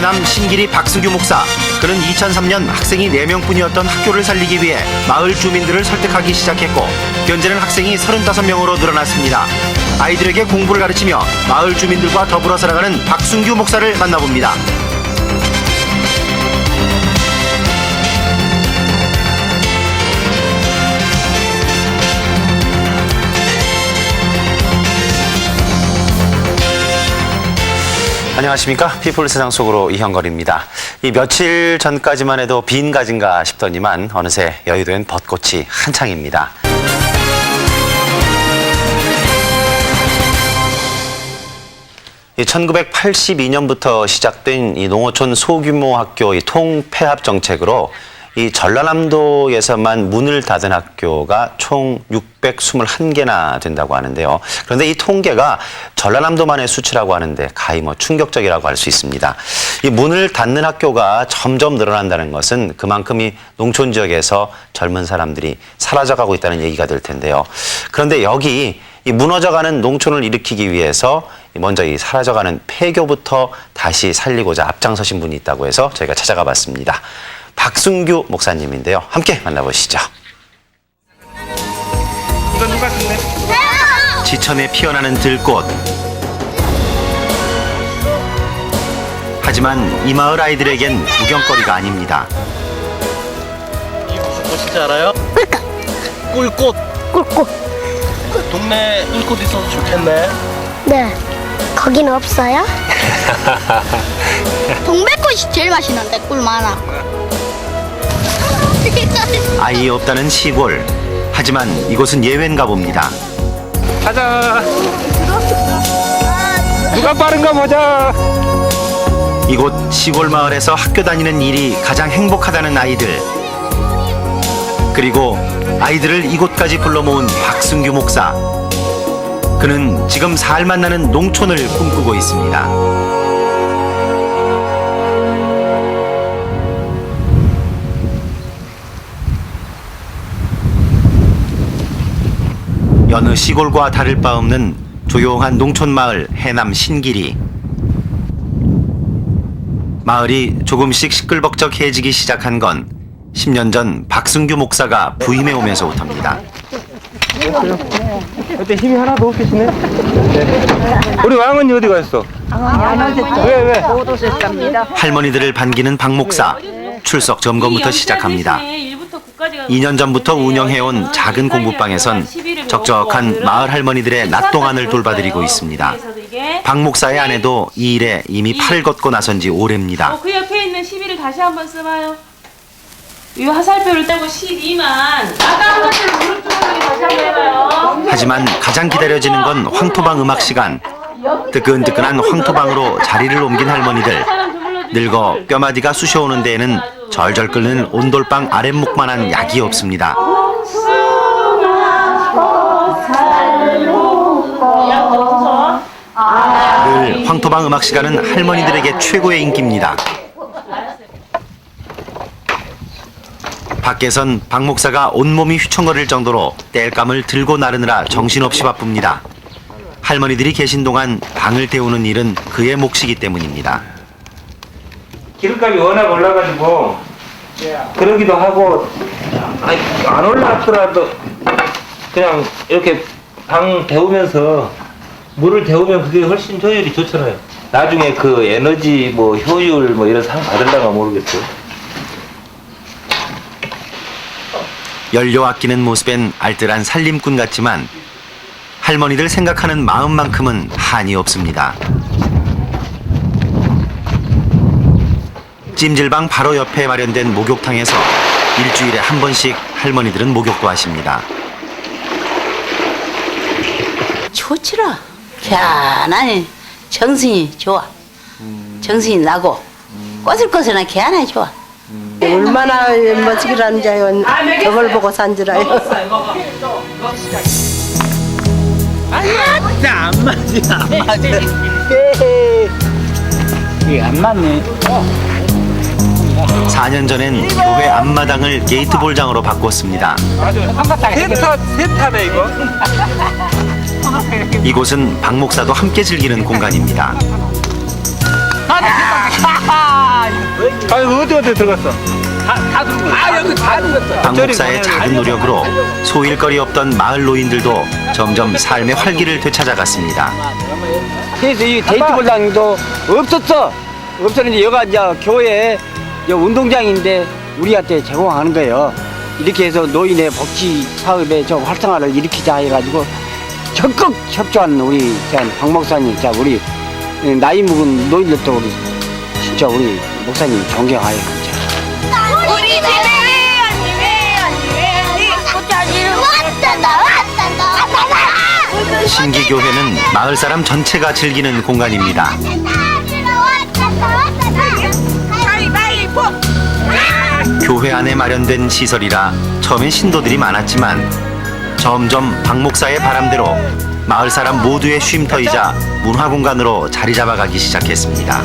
해남 신길이 박승규 목사. 그는 2003년 학생이 4명뿐이었던 학교를 살리기 위해 마을 주민들을 설득하기 시작했고 현재는 학생이 35명으로 늘어났습니다. 아이들에게 공부를 가르치며 마을 주민들과 더불어 살아가는 박승규 목사를 만나봅니다. 안녕하십니까. 피플 세상 속으로 이형걸입니다. 이 며칠 전까지만 해도 빈 가진가 싶더니만 어느새 여의도엔 벚꽃이 한창입니다. 이 1982년부터 시작된 이 농어촌 소규모 학교 이 통폐합 정책으로 이 전라남도에서만 문을 닫은 학교가 총 621개나 된다고 하는데요. 그런데 이 통계가 전라남도만의 수치라고 하는데 가히 충격적이라고 할 수 있습니다. 이 문을 닫는 학교가 점점 늘어난다는 것은 그만큼 이 농촌 지역에서 젊은 사람들이 사라져가고 있다는 얘기가 될 텐데요. 그런데 여기 이 무너져가는 농촌을 일으키기 위해서 먼저 이 사라져가는 폐교부터 다시 살리고자 앞장서신 분이 있다고 해서 저희가 찾아가 봤습니다. 박승규 목사님인데요. 함께 만나보시죠. 이건 누가 줬네? 지천에 피어나는 들꽃. 하지만 이 마을 아이들에겐 구경거리가 아닙니다. 이게 무슨 꽃인지 알아요? 꿀꽃. 꿀꽃. 동네에 꿀꽃 있어서 좋겠네. 네. 거긴 없어요? 동백꽃이 제일 맛있는데 꿀 많아. 아이 없다는 시골. 하지만 이곳은 예외인가 봅니다. 가자. 누가 빠른가 보자. 이곳 시골 마을에서 학교 다니는 일이 가장 행복하다는 아이들. 그리고 아이들을 이곳까지 불러 모은 박승규 목사. 그는 지금 살만 나는 농촌을 꿈꾸고 있습니다. 여느 시골과 다를 바 없는 조용한 농촌 마을 해남 신길이. 마을이 조금씩 시끌벅적해지기 시작한 건 10년 전 박승규 목사가 부임해 오면서부터입니다. 그때 힘이 하나도 없으시네. 네. 우리 왕언니 어디 갔어? 왜? 할머니들을 반기는 박 목사. 출석 점검부터 시작합니다. 2년 전부터 운영해온 작은 공부방에선 적적한 마을 할머니들의 낮 동안을 돌봐드리고 있습니다. 박 목사의 아내도 이 일에 이미 팔을 걷고 나선 지 오래입니다. 그 옆에 있는 12를 다시 한번 써봐요. 이 화살표를 떼고 12만 아까 것을 무릎 꿇고 다시 한번 해봐요. 하지만 가장 기다려지는 건 황토방 음악 시간. 뜨끈뜨끈한 황토방으로 자리를 옮긴 할머니들. 늙어 뼈마디가 쑤셔오는 데에는 절절 끓는 온돌방 아랫목만한 약이 없습니다. 늘 황토방 음악 시간은 할머니들에게 최고의 인기입니다. 밖에선 박 목사가 온몸이 휘청거릴 정도로 땔감을 들고 나르느라 정신없이 바쁩니다. 할머니들이 계신 동안 방을 데우는 일은 그의 몫이기 때문입니다. 기름값이 워낙 올라가지고 그러기도 하고 안 올라왔더라도 그냥 이렇게 방 데우면서 물을 데우면 그게 훨씬 효율이 좋잖아요. 나중에 그 에너지 효율 이런 상 받을라가 모르겠어요. 연료 아끼는 모습엔 알뜰한 살림꾼 같지만 할머니들 생각하는 마음만큼은 한이 없습니다. 찜질방 바로 옆에 마련된 목욕탕에서 일주일에 한 번씩 할머니들은 목욕도 하십니다. 좋지라. 개안하니 정신이 좋아. 정신이 나고 꼬슬꼬슬한 개안하니 좋아. 얼마나 멋지기라는 자요. 저걸 보고 산지라요. 안 맞지. 이게 안 맞네. 4년 전엔 교회 앞마당을 게이트볼장으로 바꿨습니다. 세타네 이거. 이곳은 박 목사도 함께 즐기는 공간입니다. 아이고 어디 들어갔어? 박 목사의 작은 노력으로 소일거리 없던 마을 노인들도 점점 삶의 활기를 되찾아갔습니다. 그래서 이 데이트볼당도 없었어. 없었는데 여기가 이제 교회 운동장인데 우리한테 제공하는 거예요. 이렇게 해서 노인의 복지 사업에 좀 활성화를 일으키자 해가지고 적극 협조한 우리 박 목사님, 우리 나이 먹은 노인들도 우리 진짜 우리 목사님 존경하여. 우리 집에 왔다. 신기교회는 마을 사람 전체가 즐기는 공간입니다. 교회 안에 마련된 시설이라 처음엔 신도들이 많았지만 점점 박 목사의 바람대로 마을 사람 모두의 쉼터이자 문화 공간으로 자리 잡아가기 시작했습니다.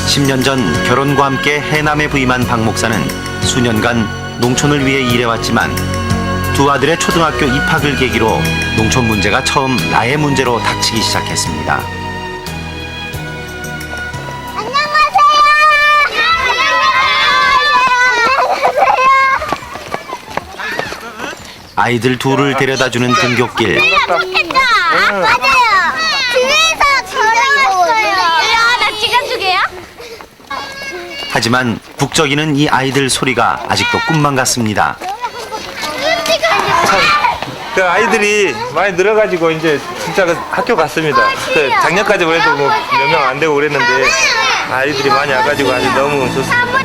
(10년) 전 결혼과 함께 해남에 부임한 박 목사는 수년간 농촌을 위해 일해왔지만 두 아들의 초등학교 입학을 계기로 농촌 문제가 처음 나의 문제로 닥치기 시작했습니다. 아이들 둘을 데려다주는 등굣길. 좋겠다. 맞아요. 집에서 걸어왔어요. 나 찍어주게요? 하지만 북적이는 이 아이들 소리가 아직도 꿈만 같습니다. 그 아이들이 많이 늘어가지고 이제 진짜 그 학교 갔습니다. 그 작년까지 그래도 뭐 몇 명 안 되고 그랬는데 아이들이 많이 와가지고 아주 너무 좋습니다.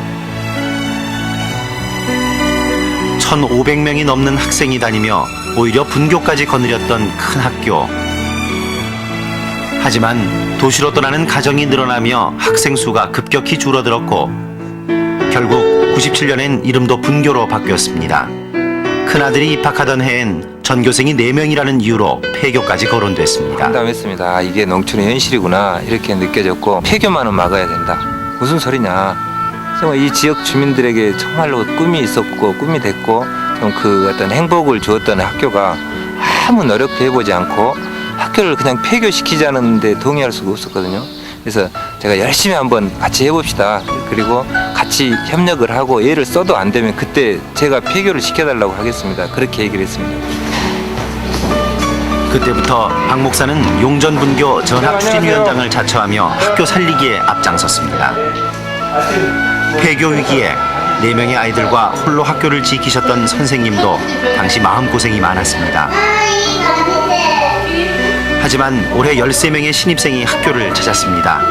1,500명이 넘는 학생이 다니며 오히려 분교까지 거느렸던 큰 학교. 하지만 도시로 떠나는 가정이 늘어나며 학생 수가 급격히 줄어들었고 결국 97년엔 이름도 분교로 바뀌었습니다. 큰아들이 입학하던 해엔 전교생이 4명이라는 이유로 폐교까지 거론됐습니다. 공감했습니다. 이게 농촌의 현실이구나 이렇게 느껴졌고 폐교만은 막아야 된다. 무슨 소리냐. 정말 이 지역 주민들에게 정말로 꿈이 있었고 꿈이 됐고 그 어떤 행복을 주었던 학교가 아무 노력도 해보지 않고 학교를 그냥 폐교시키자는데 동의할 수가 없었거든요. 그래서 제가 열심히 한번 같이 해봅시다. 그리고 같이 협력을 하고 애를 써도 안 되면 그때 제가 폐교를 시켜달라고 하겠습니다. 그렇게 얘기를 했습니다. 그때부터 박 목사는 용전분교 전학추진위원장을 자처하며 학교 살리기에 앞장섰습니다. 폐교 위기에 4명의 아이들과 홀로 학교를 지키셨던 선생님도 당시 마음고생이 많았습니다. 하지만 올해 13명의 신입생이 학교를 찾았습니다.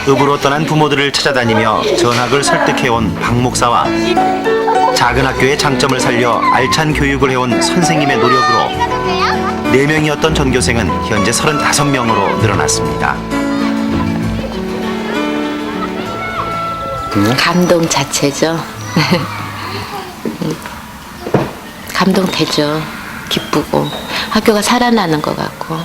읍으로 떠난 부모들을 찾아다니며 전학을 설득해온 박 목사와 작은 학교의 장점을 살려 알찬 교육을 해온 선생님의 노력으로 4명이었던 전교생은 현재 35명으로 늘어났습니다. 감동 자체죠. 감동되죠. 기쁘고 학교가 살아나는 것 같고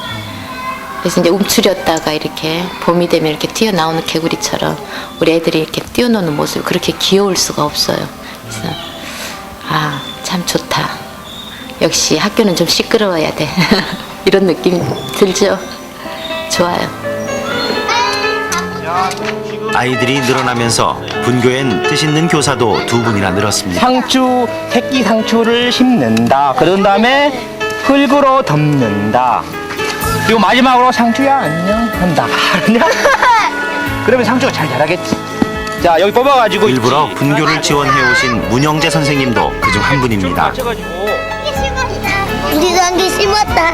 그래서 이제 움츠렸다가 이렇게 봄이 되면 이렇게 튀어나오는 개구리처럼 우리 애들이 이렇게 뛰어노는 모습이 그렇게 귀여울 수가 없어요. 그래서 참 좋다. 역시 학교는 좀 시끄러워야 돼. 이런 느낌 들죠. 좋아요. 아이들이 늘어나면서 분교엔 뜻있는 교사도 2분이나 늘었습니다. 상추, 새끼 상추를 심는다. 그런 다음에 흙으로 덮는다. 그리고 마지막으로 상추야 안녕 한다. 알았냐? 그러면 상추가 잘 자라겠지. 자 여기 뽑아가지고 일부러 분교를 지원해오신 문영재 선생님도 그중 한 분입니다. 우리 단기 심었다.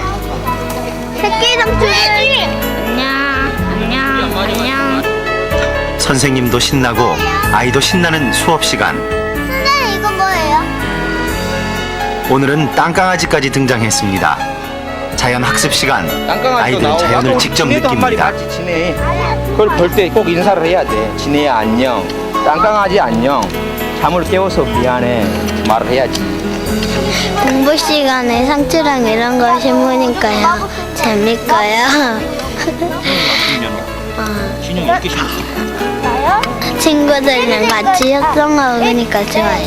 새끼 상추. 안녕. 선생님도 신나고 아이도 신나는 수업 시간. 선생님 이거 뭐예요? 오늘은 땅강아지까지 등장했습니다. 자연 학습 시간. 아이들은 자연을 직접 느낍니다. 지네. 그걸 볼 때 꼭 인사를 해야 돼. 지네야 안녕. 땅강아지 안녕. 잠을 깨워서 미안해. 말을 해야지. 공부 시간에 상추랑 이런 거 심으니까요. 재밌고요. 진영 이렇게 심었어. 친구들이랑 같이 협동하고 그러니까 좋아요.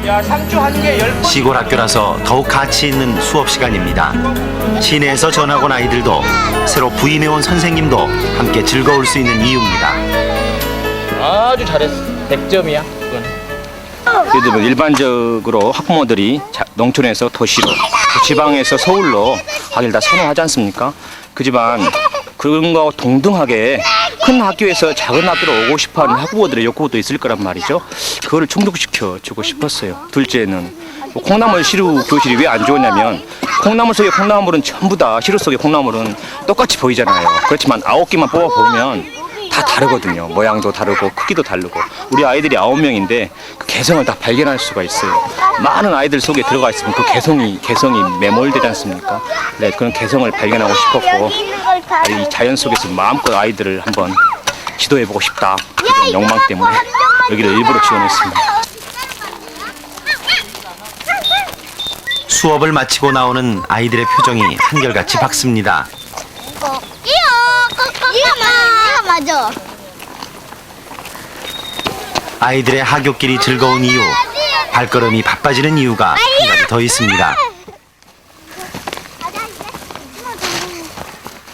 야, 상추 한 개 10번. 시골 학교라서 더욱 가치 있는 수업 시간입니다. 시내에서 전학 온 아이들도 새로 부임해온 선생님도 함께 즐거울 수 있는 이유입니다. 아주 잘했어. 100점이야. 예를 들면 일반적으로 학부모들이 농촌에서 도시로, 지방에서 서울로 가길 다 선호하지 않습니까? 그지만 그런 거 동등하게 큰 학교에서 작은 학교로 오고 싶어하는 학부모들의 욕구도 있을 거란 말이죠. 그거를 충족시켜 주고 싶었어요. 둘째는 콩나물 시루 교실이 왜 안 좋았냐면 콩나물 속의 콩나물은 전부 다 시루 속의 콩나물은 똑같이 보이잖아요. 그렇지만 9개만 뽑아 보면 다 다르거든요. 모양도 다르고 크기도 다르고. 우리 아이들이 9명인데 그 개성을 다 발견할 수가 있어요. 많은 아이들 속에 들어가 있으면 그 개성이 매몰되지 않습니까? 네, 그런 개성을 발견하고 싶었고 이 자연 속에서 마음껏 아이들을 한번 지도해보고 싶다 이런 욕망 때문에 여기를 일부러 지원했습니다. 수업을 마치고 나오는 아이들의 표정이 한결같이 밝습니다. 이거 맞아. 아이들의 하굣길이 즐거운 이유, 발걸음이 바빠지는 이유가 한 가지 더 있습니다.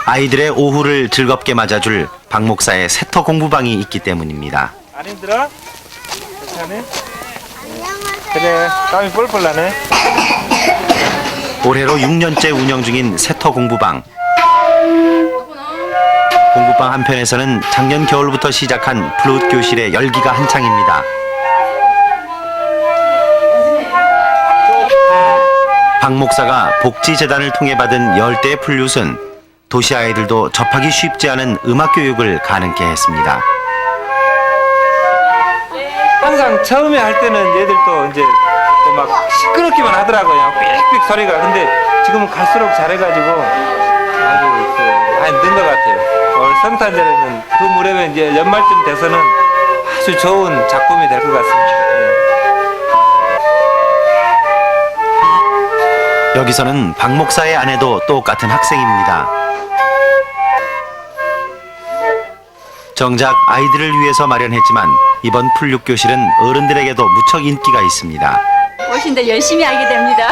아이들의 오후를 즐겁게 맞아줄 박 목사의 세터 공부방이 있기 때문입니다. 안 힘들어? 괜찮아? 그래, 땀이 뻘뻘 나네. 올해로 6년째 운영 중인 세터 공부방. 공부방 한편에서는 작년 겨울부터 시작한 플룻 교실의 열기가 한창입니다. 박 목사가 복지재단을 통해 받은 열대의 플룻은 도시 아이들도 접하기 쉽지 않은 음악 교육을 가능케 했습니다. 항상 처음에 할 때는 얘들도 이제 또 막 시끄럽기만 하더라고요. 삑삑 소리가. 근데 지금은 갈수록 잘해가지고 아주 많이 는 것 같아요. 올 성탄절에는 그 무렵에 이제 연말쯤 돼서는 아주 좋은 작품이 될 것 같습니다. 예. 여기서는 박 목사의 아내도 똑같은 학생입니다. 정작 아이들을 위해서 마련했지만 이번 플룻 교실은 어른들에게도 무척 인기가 있습니다. 오신데 열심히 하게 됩니다.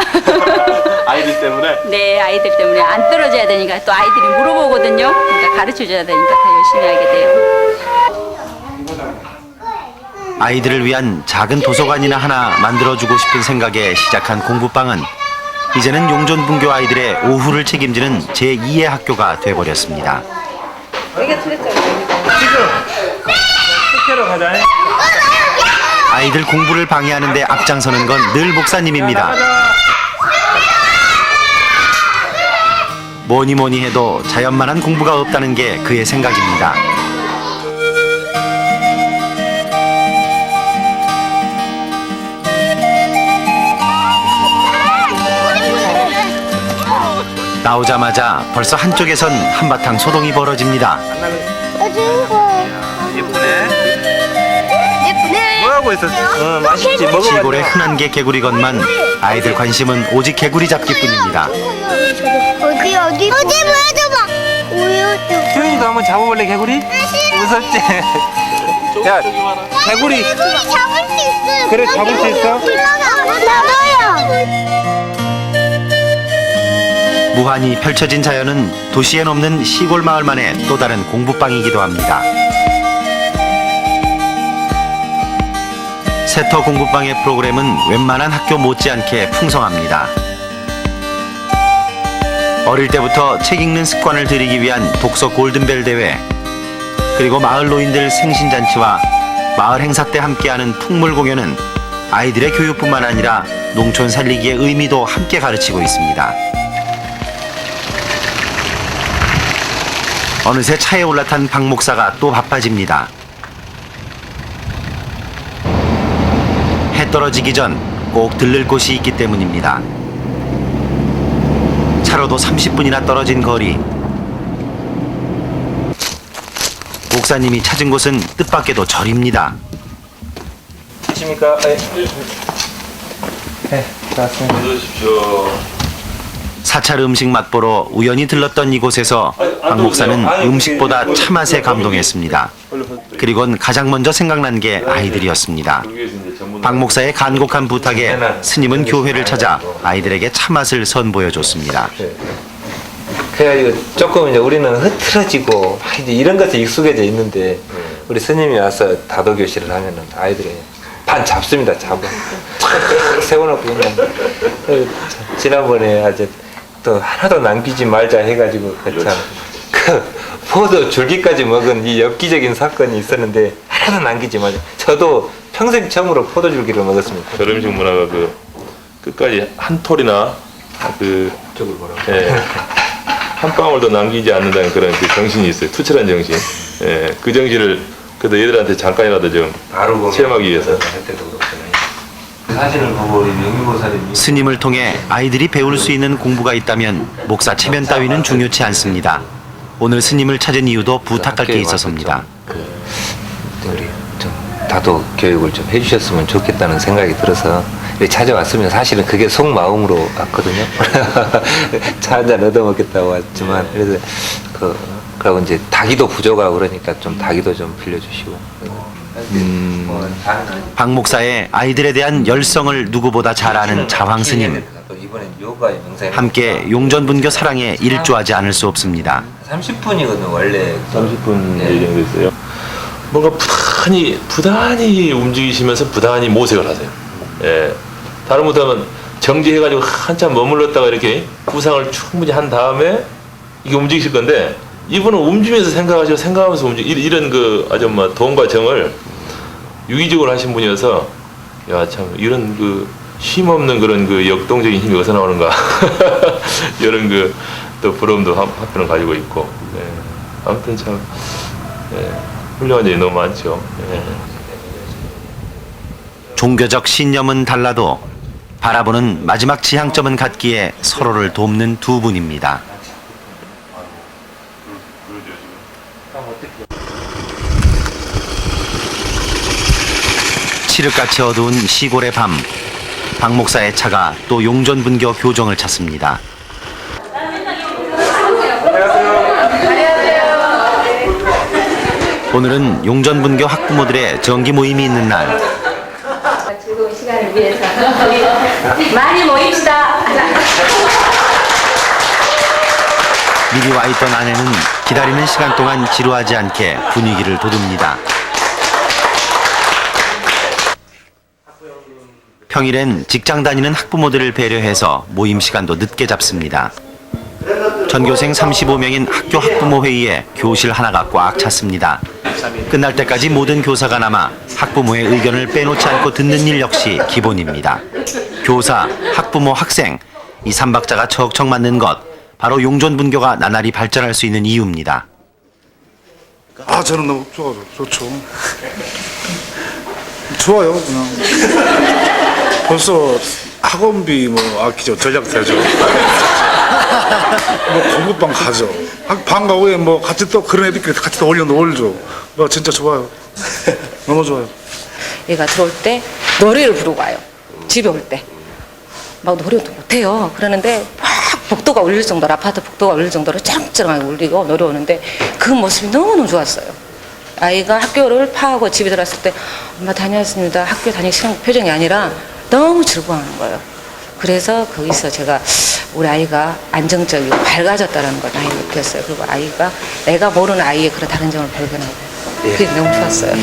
아이들 때문에? 네, 아이들 때문에 안 떨어져야 되니까 또 아이들이 물어보거든요. 그러니까 가르쳐줘야 되니까 더 열심히 하게 돼요. 아이들을 위한 작은 도서관이나 하나 만들어주고 싶은 생각에 시작한 공부방은 이제는 용존분교 아이들의 오후를 책임지는 제2의 학교가 돼버렸습니다. 지금 숙제로 가자. 아이들 공부를 방해하는 데 앞장서는 건 늘 목사님입니다. 뭐니 뭐니 해도 자연만한 공부가 없다는 게 그의 생각입니다. 나오자마자 벌써 한쪽에선 한바탕 소동이 벌어집니다. 예쁘네. 뭐하고 있었어? 맛있지. 먹어봐. 시골의 흔한 게 개구리건만 아이들 관심은 오직 개구리 잡기뿐입니다. 어디 보여줘봐. 보여줘. 효인이도 한번 잡아볼래 개구리? 무섭지? 야 개구리 잡을 수 있어요. 그래 잡을 수 있어? 나도요. 무한히 펼쳐진 자연은 도시엔 없는 시골 마을만의 또 다른 공부방이기도 합니다. 세터 공부방의 프로그램은 웬만한 학교 못지않게 풍성합니다. 어릴 때부터 책 읽는 습관을 들이기 위한 독서 골든벨 대회, 그리고 마을 노인들 생신잔치와 마을 행사 때 함께하는 풍물 공연은 아이들의 교육뿐만 아니라 농촌 살리기의 의미도 함께 가르치고 있습니다. 어느새 차에 올라탄 박 목사가 또 바빠집니다. 해 떨어지기 전 꼭 들를 곳이 있기 때문입니다. 차로도 30분이나 떨어진 거리. 목사님이 찾은 곳은 뜻밖에도 절입니다. 계십니까? 네, 맞습니다. 사찰 음식 맛보러 우연히 들렀던 이곳에서 박 목사는 음식보다 차맛에 감동했습니다. 그리곤 가장 먼저 생각난 게 아이들이었습니다. 박 목사의 간곡한 부탁에 스님은 교회를 찾아 아이들에게 차맛을 선보여줬습니다. 그래가지고 조금 이제 우리는 흐트러지고 막 이제 이런 것에 익숙해져 있는데 우리 스님이 와서 다도 교실을 하면은 아이들이 반 잡습니다. 잡아 탁 세워놓고 그냥 지난번에 아주 또 하나도 남기지 말자 해가지고 그 포도 줄기까지 먹은 이 엽기적인 사건이 있었는데 하나도 남기지 말자. 저도 평생 처음으로 포도 줄기를 먹었습니다. 결혼식 문화가 그 끝까지 한 톨이나 쪽을 보라고. 예, 한 방울도 남기지 않는다는 그런 그 정신이 있어요. 투철한 정신. 예, 그 정신을 그래도 얘들한테 잠깐이라도 좀 바로 체험하기 위해서. 사진을 보고 우리 명미보살이 스님을 통해 아이들이 배울 수 있는 공부가 있다면 목사 체면 따위는 중요치 않습니다. 오늘 스님을 찾은 이유도 부탁할 게 있어서입니다. 우리 좀 다도 교육을 좀 해주셨으면 좋겠다는 생각이 들어서 찾아왔으면 사실은 그게 속마음으로 왔거든요. 차 한잔 얻어먹겠다고 왔지만 그래서 그러고 이제 닭이도 부족하고 그러니까 좀 닭이도 좀 빌려주시고. 박 목사의 아이들에 대한 열성을 누구보다 잘 아는 자황 스님. 함께 용전분교 사랑에 일조하지 않을 수 없습니다. 30분이거든요 원래. 30분 정도 있어요. 뭔가 부단히 움직이시면서 부단히 모색을 하세요. 예. 다른 못하면 정지해가지고 한참 머물렀다가 이렇게 구상을 충분히 한 다음에 이게 움직이실 건데 이분은 움직이면서 생각하시고 생각하면서 이런 그 아주 뭐 돈과 정을 유기적으로 하신 분이어서 야 참 이런 그 쉼없는 그런 그 역동적인 힘이 어디서 나오는가 이런 그 또 부러움도 한편을 가지고 있고 예. 아무튼 참 예. 훌륭한 점이 너무 많죠. 예. 종교적 신념은 달라도 바라보는 마지막 지향점은 같기에 서로를 돕는 두 분입니다. 칠흑같이 어두운 시골의 밤, 박 목사의 차가 또 용전분교 교정을 찾습니다. 오늘은 용전분교 학부모들의 정기 모임이 있는 날. 즐거운 시간을 위해서 많이 모입시다. 미리 와 있던 아내는 기다리는 시간 동안 지루하지 않게 분위기를 돋웁니다. 평일엔 직장 다니는 학부모들을 배려해서 모임 시간도 늦게 잡습니다. 전교생 35명인 학교 학부모 회의에 교실 하나가 꽉 찼습니다. 끝날 때까지 모든 교사가 남아 학부모의 의견을 빼놓지 않고 듣는 일 역시 기본입니다. 교사, 학부모, 학생, 이 삼박자가 척척 맞는 것, 바로 용전분교가 나날이 발전할 수 있는 이유입니다. 저는 너무 좋죠. 좋아요, 그냥. 벌써 학원비 아끼죠, 절약되죠. 공부방 가죠. 방과 후에 같이 또 그런 애들끼리 같이 또 어울려 놀죠. 진짜 좋아요. 너무 좋아요. 얘가 들어올 때 노래를 부르고 와요. 집에 올 때. 막 노래도 못해요. 그러는데 막 복도가 울릴 정도로, 아파트 복도가 울릴 정도로 쩌렁쩌렁하게 울리고 노래 오는데 그 모습이 너무너무 좋았어요. 아이가 학교를 파하고 집에 들어왔을 때 엄마 다녀왔습니다. 학교 다니기 싫은 표정이 아니라 너무 즐거워하는 거예요. 그래서 거기서 제가 우리 아이가 안정적이고 밝아졌다는 걸 많이 느꼈어요. 그리고 아이가 내가 모르는 아이의 그런 다른 점을 발견하고 그게 너무 좋았어요.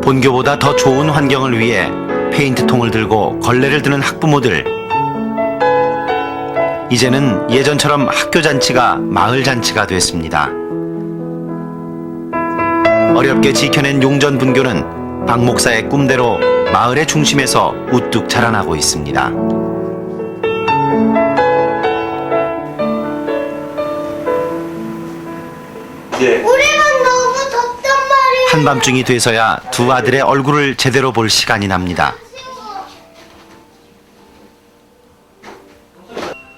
본교보다 더 좋은 환경을 위해 페인트통을 들고 걸레를 드는 학부모들. 이제는 예전처럼 학교 잔치가 마을 잔치가 됐습니다. 어렵게 지켜낸 용전분교는 박 목사의 꿈대로 마을의 중심에서 우뚝 자라나고 있습니다. 우리만 너무 덥단 말이야. 한밤중이 돼서야 두 아들의 얼굴을 제대로 볼 시간이 납니다.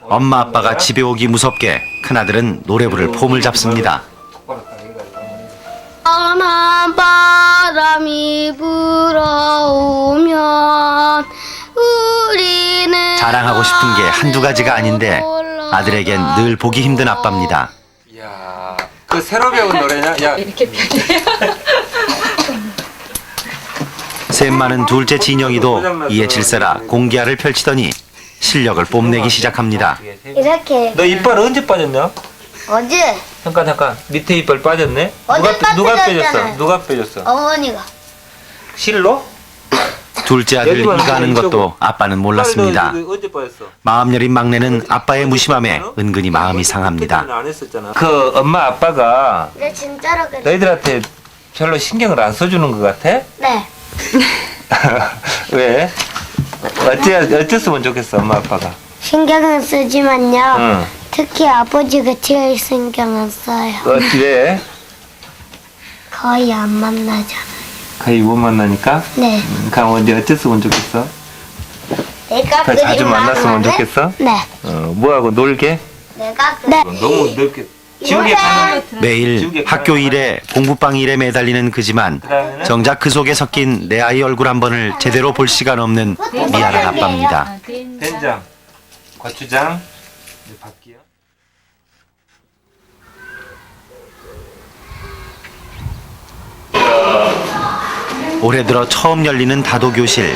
엄마 아빠가 집에 오기 무섭게 큰아들은 노래 부를 폼을 잡습니다. 선한 바람이 불어오면 우리는 자랑하고 싶은 게 한두 가지가 아닌데 아들에겐 늘 보기 힘든 아빠입니다. 야, 그 새로 배운 노래냐? 야, 이렇게 변해요. 셈 많은 둘째 진영이도 이에 질세라 공기야를 펼치더니 실력을 뽐내기 시작합니다. 이렇게. 너 이빨 언제 빠졌냐? 어제 잠깐 밑에 이빨 빠졌네? 어제 누가 빠졌잖아요. 빼줬어? 누가 빼줬어? 어머니가. 실로? 둘째 아들 이가는 것도 아빠는 몰랐습니다. 언제 빠졌어? 마음 여린 막내는 아빠의 무심함에 은근히 마음이 상합니다. 안 했었잖아. 그 엄마 아빠가 네 진짜로 그래. 너희들한테 별로 신경을 안 써주는 것 같아? 네. 왜? 어땠으면 좋겠어 엄마 아빠가? 신경은 쓰지만요. 응. 특히 아버지가 제일 신경은 써요. 왜? 거의 안 만나잖아. 거의 못 만나니까? 네. 그럼 언제 어땠으면 좋겠어? 내가 더 자주 그림 만났으면 많은데? 좋겠어? 네. 뭐하고 놀게? 내가 네. 너무 넓게 지우개 파는 매일 학교 일에 공부방 일에 매달리는 그지만 정작 그 속에 섞인 내 아이 얼굴 한 번을 제대로 볼 시간 없는 미안한 아빠입니다. 된장, 고추장, 이제 바뀌어. 올해 들어 처음 열리는 다도교실.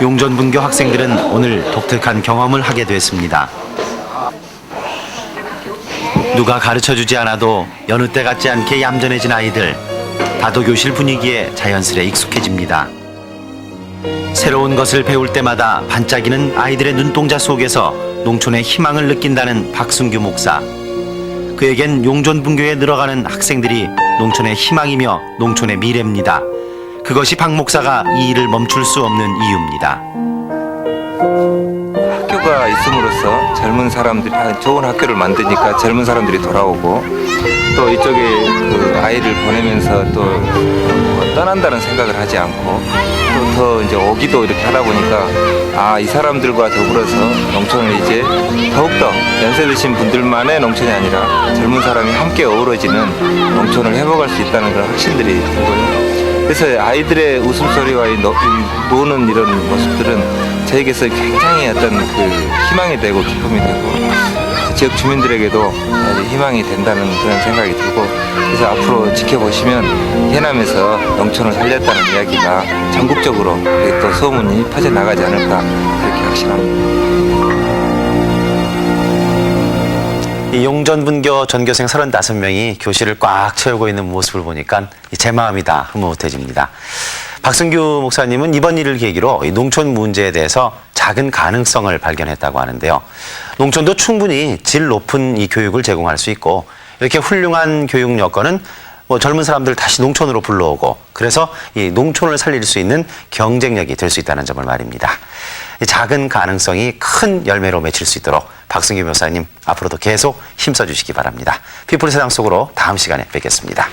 용전분교 학생들은 오늘 독특한 경험을 하게 됐습니다. 누가 가르쳐주지 않아도 여느 때 같지 않게 얌전해진 아이들. 다도교실 분위기에 자연스레 익숙해집니다. 새로운 것을 배울 때마다 반짝이는 아이들의 눈동자 속에서 농촌의 희망을 느낀다는 박순규 목사. 그에겐 용전분교에 늘어가는 학생들이 농촌의 희망이며 농촌의 미래입니다. 그것이 박 목사가 이 일을 멈출 수 없는 이유입니다. 학교가 있음으로써 젊은 사람들이 좋은 학교를 만드니까 젊은 사람들이 돌아오고 또 이쪽에 그 아이를 보내면서 또 떠난다는 생각을 하지 않고 또 더 이제 오기도 이렇게 하다 보니까 이 사람들과 더불어서 농촌을 이제 더욱더 연세 드신 분들만의 농촌이 아니라 젊은 사람이 함께 어우러지는 농촌을 회복할 수 있다는 그런 확신들이 들고요. 그래서 아이들의 웃음소리와 노는 이런 모습들은 저에게서 굉장히 어떤 그 희망이 되고 기쁨이 되고 지역 주민들에게도 희망이 된다는 그런 생각이 들고 그래서 앞으로 지켜보시면 해남에서 농촌을 살렸다는 이야기가 전국적으로 또 소문이 퍼져나가지 않을까 그렇게 확신합니다. 이 용전분교 전교생 35명이 교실을 꽉 채우고 있는 모습을 보니까 제 마음이 다 흐뭇해집니다. 박승규 목사님은 이번 일을 계기로 이 농촌 문제에 대해서 작은 가능성을 발견했다고 하는데요. 농촌도 충분히 질 높은 이 교육을 제공할 수 있고 이렇게 훌륭한 교육 여건은 젊은 사람들 다시 농촌으로 불러오고 그래서 이 농촌을 살릴 수 있는 경쟁력이 될 수 있다는 점을 말입니다. 이 작은 가능성이 큰 열매로 맺힐 수 있도록 박승규 목사님 앞으로도 계속 힘써 주시기 바랍니다. 피플 세상 속으로 다음 시간에 뵙겠습니다.